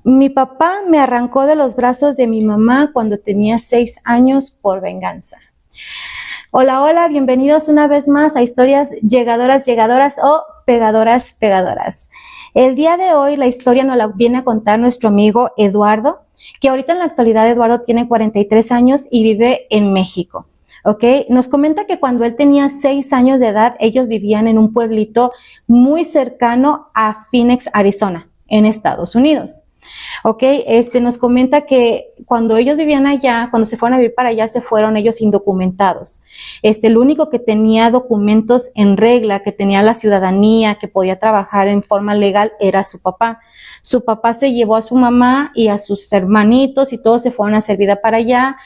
Mi papá me arrancó de los brazos de mi mamá cuando tenía 6 años por venganza. Hola, hola, bienvenidos una vez más a Historias Llegadoras, Llegadoras o Pegadoras, Pegadoras. El día de hoy la historia nos la viene a contar nuestro amigo Eduardo, que ahorita en la actualidad Eduardo tiene 43 años y vive en México. ¿Ok? Nos comenta que cuando él tenía 6 años de edad, ellos vivían en un pueblito muy cercano a Phoenix, Arizona, en Estados Unidos. Ok, nos comenta que cuando ellos vivían allá, cuando se fueron a vivir para allá, se fueron ellos indocumentados. El único que tenía documentos en regla, que tenía la ciudadanía, que podía trabajar en forma legal, era su papá. Su papá se llevó a su mamá y a sus hermanitos y todos se fueron a hacer vida para allá,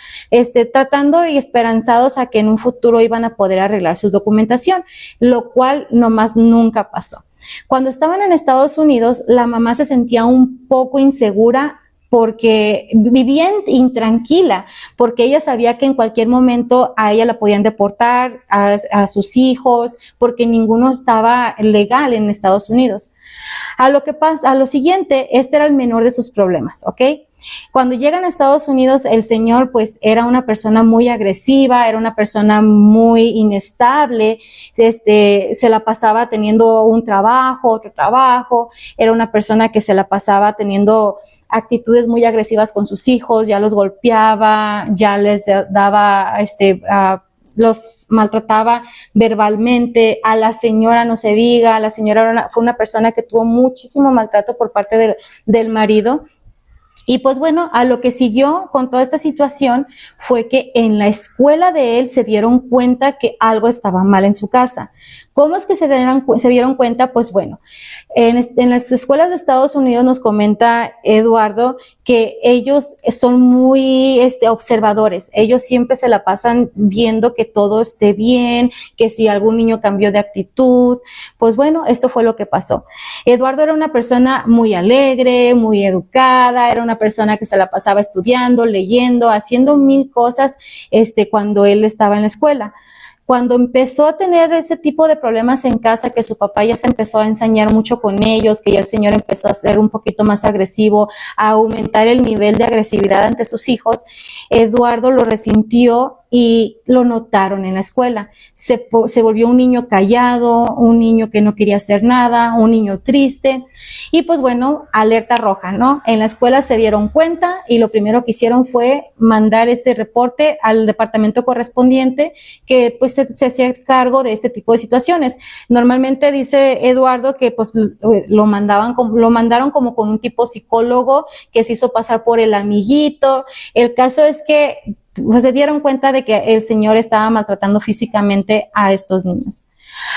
tratando y esperanzados a que en un futuro iban a poder arreglar su documentación, lo cual nomás nunca pasó. Cuando estaban en Estados Unidos, la mamá se sentía un poco insegura porque vivía intranquila, porque ella sabía que en cualquier momento a ella la podían deportar, a sus hijos, porque ninguno estaba legal en Estados Unidos. A lo siguiente, este era el menor de sus problemas, ¿ok? Cuando llegan a Estados Unidos, el señor pues era una persona muy agresiva, era una persona muy inestable, se la pasaba teniendo un trabajo, otro trabajo, era una persona que se la pasaba teniendo actitudes muy agresivas con sus hijos, ya los golpeaba, ya les daba, los maltrataba verbalmente. A la señora no se diga, la señora fue una persona que tuvo muchísimo maltrato por parte del marido. Y pues bueno, a lo que siguió con toda esta situación fue que en la escuela de él se dieron cuenta que algo estaba mal en su casa. ¿Cómo es que se dieron cuenta? Pues bueno, en las escuelas de Estados Unidos nos comenta Eduardo que ellos son muy observadores. Ellos siempre se la pasan viendo que todo esté bien, que si algún niño cambió de actitud. Pues bueno, esto fue lo que pasó. Eduardo era una persona muy alegre, muy educada, era una persona que se la pasaba estudiando, leyendo, haciendo mil cosas cuando él estaba en la escuela. Cuando empezó a tener ese tipo de problemas en casa, que su papá ya se empezó a ensañar mucho con ellos, que ya el señor empezó a ser un poquito más agresivo, a aumentar el nivel de agresividad ante sus hijos, Eduardo lo resintió y lo notaron en la escuela. Se volvió un niño callado, un niño que no quería hacer nada, un niño triste. Y pues bueno, alerta roja, ¿no? En la escuela se dieron cuenta y lo primero que hicieron fue mandar este reporte al departamento correspondiente, que pues se hacía cargo de este tipo de situaciones. Normalmente dice Eduardo que pues lo mandaron como con un tipo psicólogo que se hizo pasar por el amiguito. El caso es que pues se dieron cuenta de que el señor estaba maltratando físicamente a estos niños.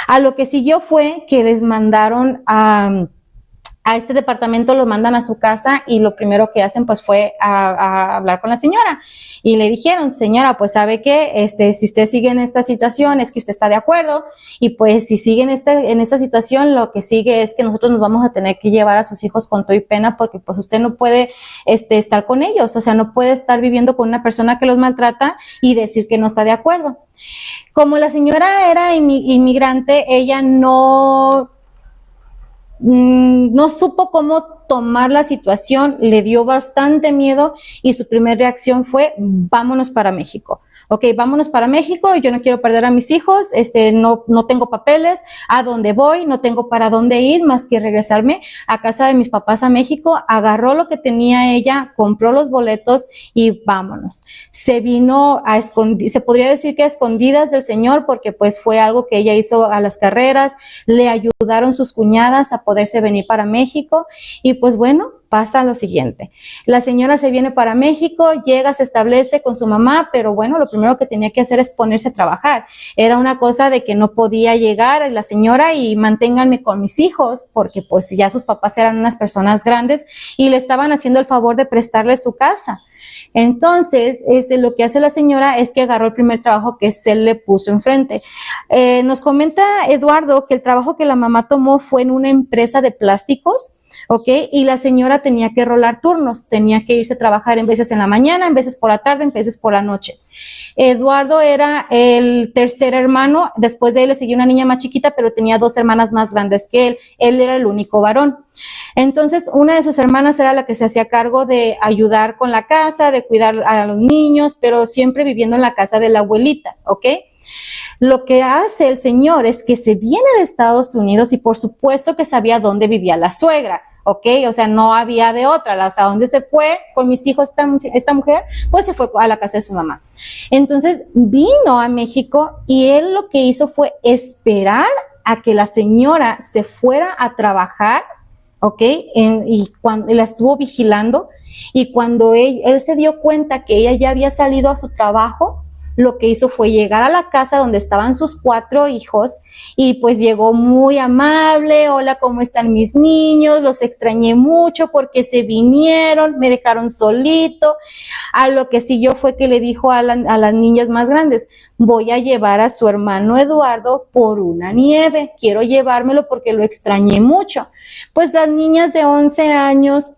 A lo que siguió fue que les mandaron a este departamento, los mandan a su casa y lo primero que hacen pues fue a hablar con la señora y le dijeron: señora, pues sabe que si usted sigue en esta situación es que usted está de acuerdo, y pues si sigue en esta situación, lo que sigue es que nosotros nos vamos a tener que llevar a sus hijos con todo y pena, porque pues usted no puede estar con ellos, o sea, no puede estar viviendo con una persona que los maltrata y decir que no está de acuerdo. Como la señora era inmigrante, ella no supo cómo tomar la situación, le dio bastante miedo y su primera reacción fue: vámonos para México. Ok, vámonos para México, yo no quiero perder a mis hijos, no tengo papeles, a dónde voy, no tengo para dónde ir más que regresarme a casa de mis papás a México. Agarró lo que tenía ella, compró los boletos y vámonos. Se vino se podría decir que a escondidas del señor, porque pues fue algo que ella hizo a las carreras, le ayudaron sus cuñadas a poderse venir para México. Y pues bueno, pasa lo siguiente: la señora se viene para México, llega, se establece con su mamá, pero bueno, lo primero que tenía que hacer es ponerse a trabajar. Era una cosa de que no podía llegar la señora y manténganme con mis hijos, porque pues ya sus papás eran unas personas grandes y le estaban haciendo el favor de prestarle su casa. Entonces, lo que hace la señora es que agarró el primer trabajo que se le puso enfrente. Nos comenta Eduardo que el trabajo que la mamá tomó fue en una empresa de plásticos, ¿ok? Y la señora tenía que rolar turnos, tenía que irse a trabajar en veces en la mañana, en veces por la tarde, en veces por la noche. Eduardo era el tercer hermano, después de él le siguió una niña más chiquita, pero tenía 2 hermanas más grandes que él era el único varón. Entonces, una de sus hermanas era la que se hacía cargo de ayudar con la casa, de cuidar a los niños, pero siempre viviendo en la casa de la abuelita, ¿ok? Lo que hace el señor es que se viene de Estados Unidos y por supuesto que sabía dónde vivía la suegra, ¿ok? O sea, no había de otra. ¿A dónde se fue con mis hijos esta mujer? Pues se fue a la casa de su mamá. Entonces vino a México y él lo que hizo fue esperar a que la señora se fuera a trabajar, ¿ok? Y cuando la estuvo vigilando, y cuando él se dio cuenta que ella ya había salido a su trabajo, lo que hizo fue llegar a la casa donde estaban sus 4 hijos y pues llegó muy amable: hola, ¿cómo están mis niños? Los extrañé mucho porque se vinieron, me dejaron solito. A lo que siguió fue que le dijo a las niñas más grandes: voy a llevar a su hermano Eduardo por una nieve, quiero llevármelo porque lo extrañé mucho. Pues las niñas de 11 años,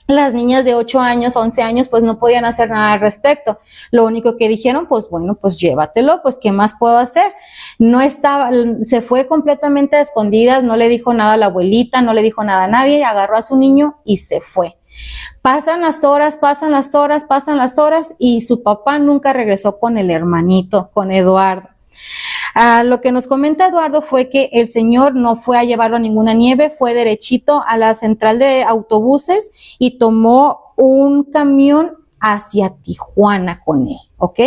las niñas de 8 años, 11 años, pues no podían hacer nada al respecto. Lo único que dijeron, pues bueno, pues llévatelo, pues ¿qué más puedo hacer? No estaba, se fue completamente a escondidas, no le dijo nada a la abuelita, no le dijo nada a nadie, agarró a su niño y se fue. Pasan las horas y su papá nunca regresó con el hermanito, con Eduardo. Lo que nos comenta Eduardo fue que el señor no fue a llevarlo a ninguna nieve, fue derechito a la central de autobuses y tomó un camión hacia Tijuana con él, ¿ok?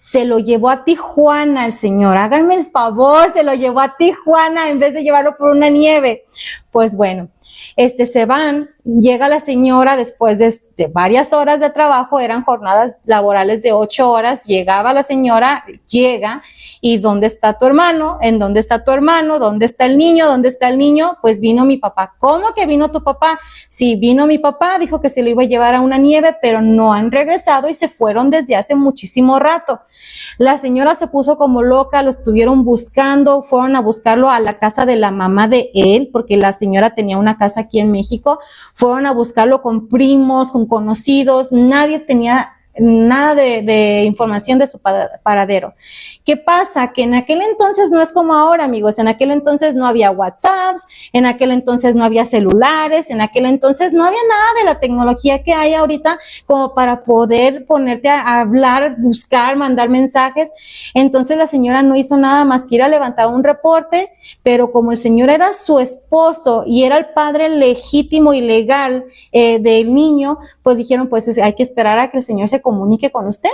Se lo llevó a Tijuana el señor, háganme el favor, se lo llevó a Tijuana en vez de llevarlo por una nieve. Pues bueno, se van, llega la señora después de varias horas de trabajo, eran jornadas laborales de 8 horas, llegaba la señora, llega, ¿y dónde está tu hermano? ¿En dónde está tu hermano? ¿Dónde está el niño? ¿Dónde está el niño? Pues vino mi papá. ¿Cómo que vino tu papá? Sí, vino mi papá, dijo que se lo iba a llevar a una nieve, pero no han regresado y se fueron desde hace muchísimo rato. La señora se puso como loca, lo estuvieron buscando, fueron a buscarlo a la casa de la mamá de él, porque la señora tenía una casa aquí en México, fueron a buscarlo con primos, con conocidos, nadie tenía nada de información de su paradero. ¿Qué pasa? Que en aquel entonces no es como ahora, amigos. En aquel entonces no había WhatsApps, en aquel entonces no había celulares, en aquel entonces no había nada de la tecnología que hay ahorita como para poder ponerte a hablar, buscar, mandar mensajes. Entonces la señora no hizo nada más que ir a levantar un reporte, pero como el señor era su esposo y era el padre legítimo y legal del niño, pues dijeron, pues hay que esperar a que el señor se comunique con usted.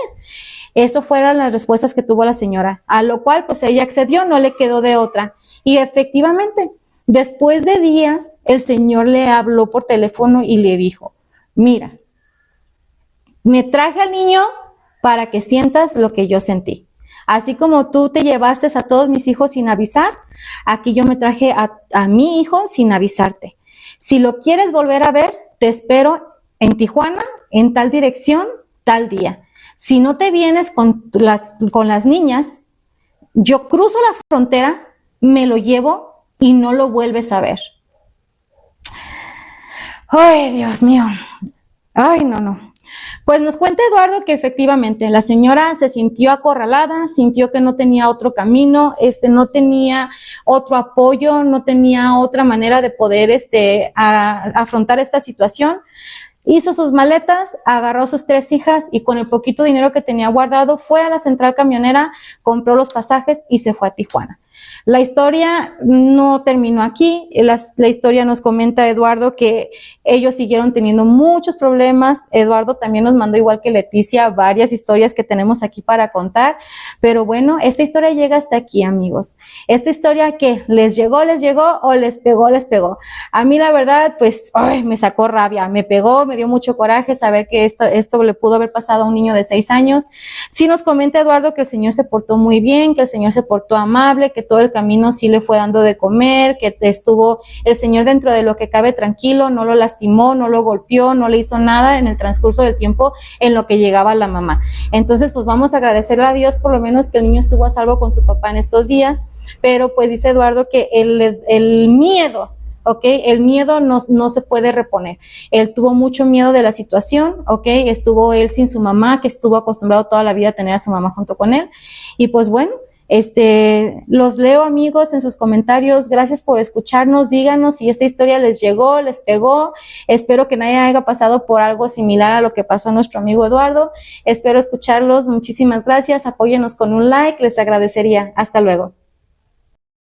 Eso fueron las respuestas que tuvo la señora, a lo cual pues ella accedió, no le quedó de otra. Y efectivamente, después de días, el señor le habló por teléfono y le dijo: mira, me traje al niño para que sientas lo que yo sentí. Así como tú te llevaste a todos mis hijos sin avisar, aquí yo me traje a mi hijo sin avisarte. Si lo quieres volver a ver, te espero en Tijuana, en tal dirección, tal día. Si no te vienes con las niñas, yo cruzo la frontera, me lo llevo y no lo vuelves a ver. Ay, Dios mío. Ay, no. Pues nos cuenta Eduardo que efectivamente la señora se sintió acorralada, sintió que no tenía otro camino, no tenía otro apoyo, no tenía otra manera de poder afrontar esta situación. Hizo sus maletas, agarró a sus 3 hijas y con el poquito dinero que tenía guardado fue a la central camionera, compró los pasajes y se fue a Tijuana. La historia no terminó aquí. La historia nos comenta Eduardo que ellos siguieron teniendo muchos problemas. Eduardo también nos mandó, igual que Leticia, varias historias que tenemos aquí para contar. Pero bueno, esta historia llega hasta aquí, amigos. Esta historia que les llegó o les pegó. A mí la verdad, pues, me sacó rabia, me pegó, me dio mucho coraje saber que esto le pudo haber pasado a un niño de 6 años. Sí nos comenta Eduardo que el señor se portó muy bien, que el señor se portó amable, que todo el camino sí le fue dando de comer, que estuvo el señor dentro de lo que cabe tranquilo, no lo lastimó, no lo golpeó, no le hizo nada en el transcurso del tiempo en lo que llegaba la mamá. Entonces, pues vamos a agradecerle a Dios por lo menos que el niño estuvo a salvo con su papá en estos días, pero pues dice Eduardo que el miedo ¿ok? El miedo no se puede reponer. Él tuvo mucho miedo de la situación, ¿ok? Estuvo él sin su mamá, que estuvo acostumbrado toda la vida a tener a su mamá junto con él. Y pues bueno, los leo, amigos, en sus comentarios. Gracias por escucharnos. Díganos si esta historia les llegó, les pegó. Espero que nadie haya pasado por algo similar a lo que pasó a nuestro amigo Eduardo. Espero escucharlos. Muchísimas gracias. Apóyenos con un like. Les agradecería. Hasta luego.